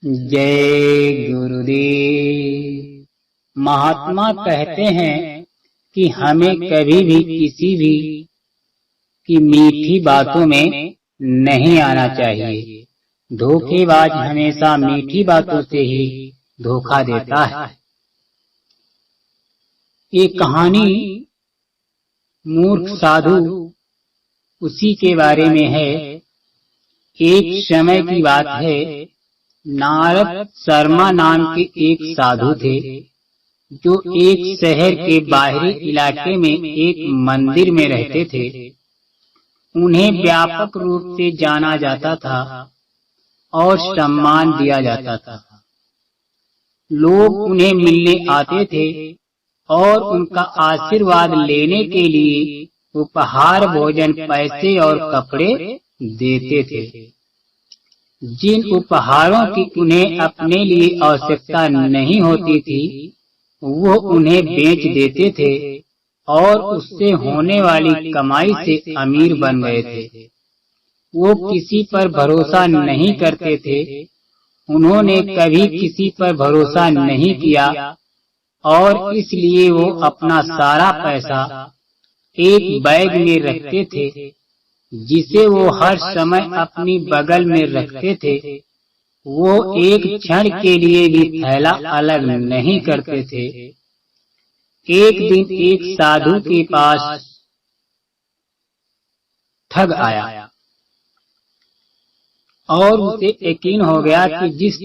जय गुरुदेव। महात्मा कहते हैं कि हमें कभी भी किसी भी की मीठी बातों में नहीं आना चाहिए। धोखेबाज हमेशा मीठी बातों से ही धोखा देता है। ये कहानी मूर्ख साधु उसी के बारे में है। एक समय की बात है, नारद शर्मा नाम के एक साधु थे जो एक शहर के बाहरी इलाके में एक मंदिर में रहते थे। उन्हें व्यापक रूप से जाना जाता था और सम्मान दिया जाता था। लोग उन्हें मिलने आते थे और उनका आशीर्वाद लेने के लिए उपहार, भोजन, पैसे और कपड़े देते थे। जिन उपहारों की उन्हें अपने लिए आवश्यकता नहीं होती थी, वो उन्हें बेच देते थे और उससे होने वाली कमाई से अमीर बन गए थे। वो किसी पर भरोसा नहीं करते थे। उन्होंने कभी किसी पर भरोसा नहीं किया और इसलिए वो अपना सारा पैसा एक बैग में रखते थे, जिसे वो हर समय अपनी बगल में रखते थे। वो एक क्षण के लिए भी थैला अलग नहीं करते थे। एक दिन एक साधु के पास ठग आया और उसे यकीन हो गया कि जिस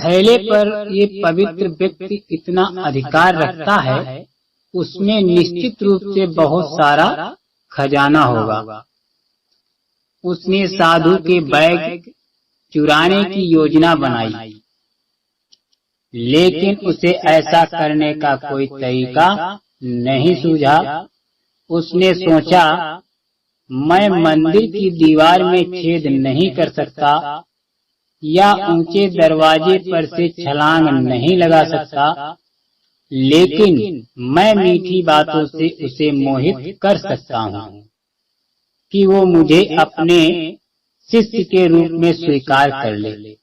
थैले पर ये पवित्र व्यक्ति इतना अधिकार रखता है, उसमें निश्चित रूप से बहुत सारा खजाना होगा। उसने साधु के बैग चुराने की योजना बनाई, लेकिन उसे ऐसा करने का कोई तरीका नहीं सूझा। उसने सोचा, मैं मंदिर की दीवार में छेद नहीं कर सकता या ऊंचे दरवाजे पर से छलांग नहीं लगा सकता, लेकिन मैं मीठी बातों से उसे मोहित कर सकता हूँ कि वो मुझे अपने शिष्य के रूप में स्वीकार कर ले।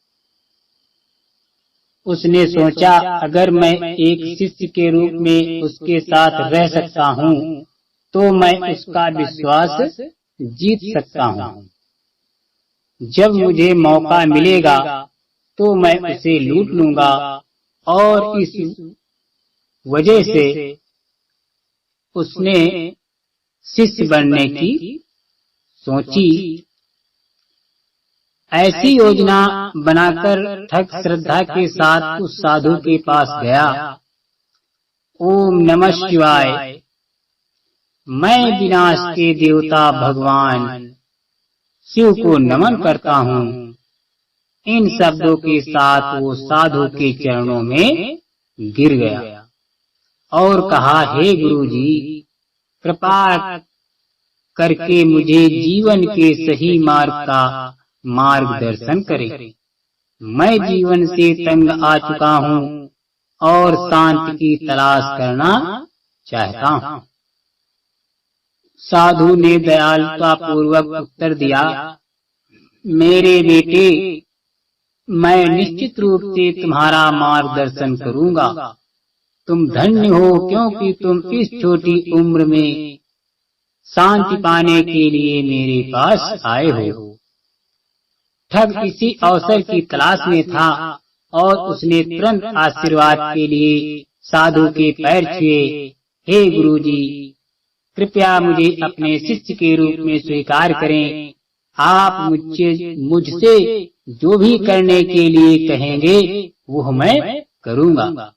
उसने सोचा, अगर मैं एक शिष्य के रूप में उसके साथ रह सकता हूँ तो मैं उसका विश्वास जीत सकता हूँ। जब मुझे मौका मिलेगा तो मैं उसे लूट लूंगा और इस वजह से उसने शिष्य बनने की सोची। ऐसी योजना बनाकर ठग श्रद्धा के साथ उस साधु के पास गया। ओम नमः शिवाय। मैं विनाश के देवता भगवान शिव को नमन करता हूँ। इन शब्दों के साथ वो साधु के चरणों में गिर गया और कहा, हे गुरुजी, कृपा करके मुझे जीवन के सही मार्ग का मार्गदर्शन करें। मैं जीवन से तंग आ चुका हूँ और शांति की तलाश करना चाहता हूँ। साधु ने दयालुता पूर्वक उत्तर दिया, मेरे बेटे, मैं निश्चित रूप से तुम्हारा मार्गदर्शन करूंगा। तुम धन्य हो क्योंकि तुम इस छोटी उम्र में शांति पाने के लिए मेरे पास आए हो। ठग इसी अवसर की तलाश में था और उसने तुरंत आशीर्वाद के लिए साधु के पैर छुए। हे गुरुजी, कृपया मुझे अपने शिष्य के रूप में स्वीकार करें। आप मुझसे जो भी करने के लिए कहेंगे वो मैं करूंगा।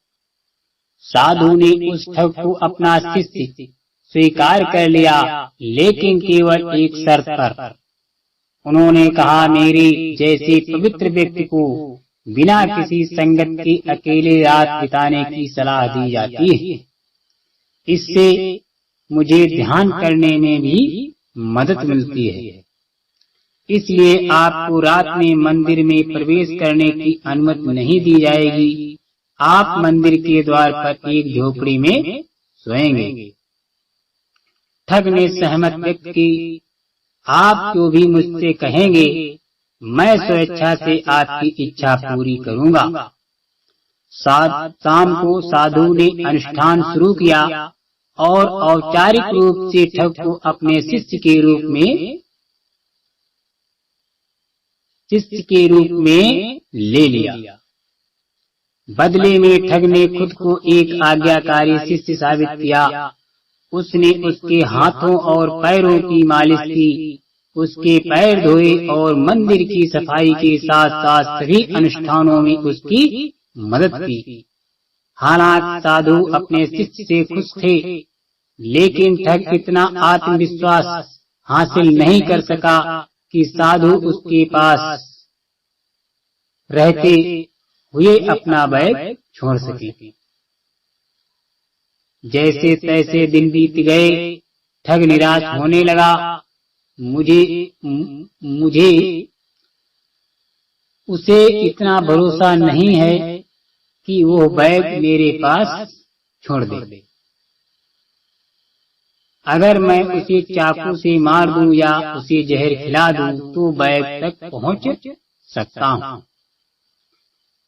साधु ने उस ठग को अपना शिष्य स्वीकार कर लिया, लेकिन केवल एक शर्त पर। उन्होंने कहा, मेरे जैसे पवित्र व्यक्ति को बिना किसी संगत के अकेले रात बिताने की सलाह दी जाती है। इससे मुझे ध्यान करने में भी मदद मिलती है। इसलिए आपको रात में मंदिर में प्रवेश करने की अनुमति नहीं दी जाएगी। आप मंदिर के द्वार पर एक झोपड़ी में सोएंगे। ठग ने सहमत व्यक्त की, आप जो भी मुझसे कहेंगे मैं स्वेच्छा से आपकी इच्छा पूरी करूंगा। शाम को साधु ने अनुष्ठान शुरू किया और औपचारिक रूप से ठग को अपने शिष्य के रूप में ले लिया। बदले में ठग ने खुद को एक आज्ञाकारी शिष्य साबित किया। उसने उसके हाथों और पैरों की मालिश की, उसके पैर धोए और मंदिर की सफाई के साथ साथ सभी अनुष्ठानों में उसकी मदद की। हालांकि साधु अपने शिष्य से खुश थे, लेकिन ठग इतना आत्मविश्वास हासिल नहीं कर सका कि साधु उसके पास रहते हुए अपना बैग छोड़ सके। जैसे तैसे दिन बीत गए, ठग निराश होने लगा। मुझे उसे इतना भरोसा नहीं है कि वो बैग मेरे पास छोड़ दे। अगर मैं उसे चाकू से मार दूं या उसे जहर खिला दूं तो बैग तक पहुंच सकता हूं।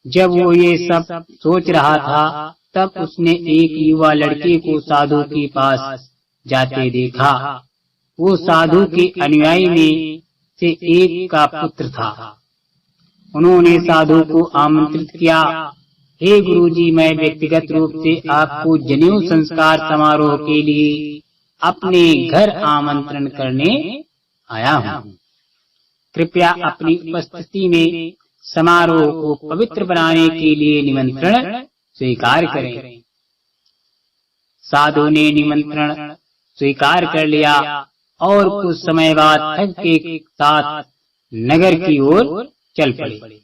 जब वो ये सब सोच रहा था, तब उसने एक युवा लड़के को साधु के पास जाते देखा। वो साधु के अनुयायी में से एक का पुत्र था। उन्होंने साधु को आमंत्रित किया, हे गुरुजी, मैं व्यक्तिगत रूप से आपको जनेऊ संस्कार समारोह के लिए अपने घर आमंत्रण करने आया हूँ। कृपया अपनी उपस्थिति में समारोह को पवित्र बनाने के लिए निमंत्रण स्वीकार करें। साधु ने निमंत्रण स्वीकार कर लिया और कुछ समय बाद ठग के साथ नगर की ओर चल पड़े।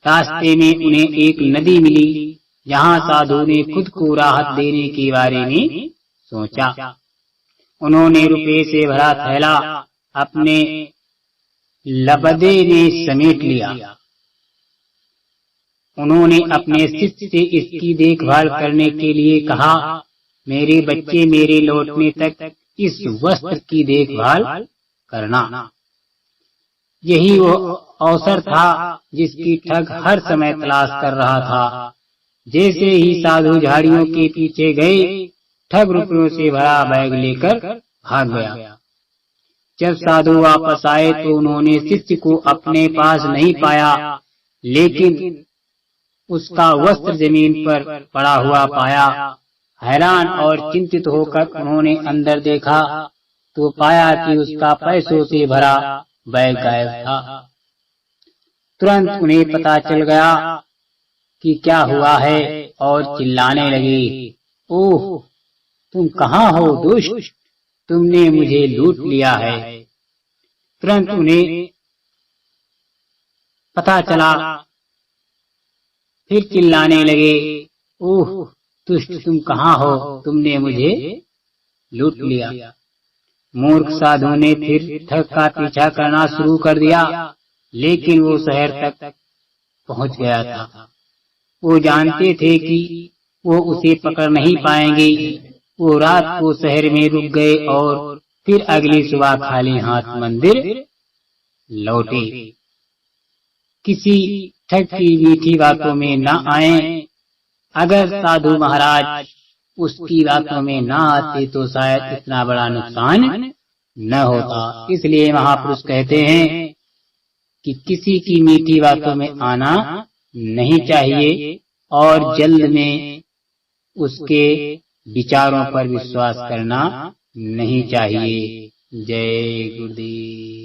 रास्ते में उन्हें एक नदी मिली, जहाँ साधु ने खुद को राहत देने के बारे में सोचा। उन्होंने रुपये से भरा थैला अपने लबदे में समेट लिया। उन्होंने अपने शिष्य से इसकी देखभाल करने के लिए कहा, मेरे बच्चे मेरे लौटने तक इस वस्त्र की देखभाल करना। यही वो अवसर था जिसकी ठग हर समय तलाश कर रहा था। जैसे ही साधु झाड़ियों के पीछे गए, ठग रुपयों से भरा बैग लेकर भाग गया। जब साधु वापस आए तो उन्होंने शिष्य को अपने पास नहीं पाया, लेकिन उसका वस्त्र जमीन पर पड़ा हुआ पाया। हैरान और चिंतित होकर उन्होंने अंदर देखा तो पाया कि उसका पैसों से भरा बैग गायब था। तुरंत उन्हें पता चल गया कि क्या हुआ है और चिल्लाने लगे, ओह, तुम कहाँ हो दुष्ट, तुमने मुझे लूट लिया है। तुरंत उन्हें पता चला, फिर चिल्लाने लगे, ओह दुष्ट, तुम कहाँ हो, तुमने मुझे लूट लिया। मूर्ख साधु ने फिर ठग का पीछा करना शुरू कर दिया, लेकिन वो शहर तक पहुंच गया था। वो जानते थे कि वो उसे पकड़ नहीं पाएंगे। वो रात को शहर में रुक गए और फिर अगली सुबह खाली हाथ मंदिर लौटे। किसी ठग की मीठी बातों में न आए। अगर साधु महाराज उसकी बातों में न आते तो शायद इतना बड़ा नुकसान न होता। इसलिए महापुरुष कहते हैं कि किसी की मीठी बातों में आना नहीं चाहिए और जल्द में उसके विचारों पर विश्वास करना नहीं चाहिए। जय गुरुदेव।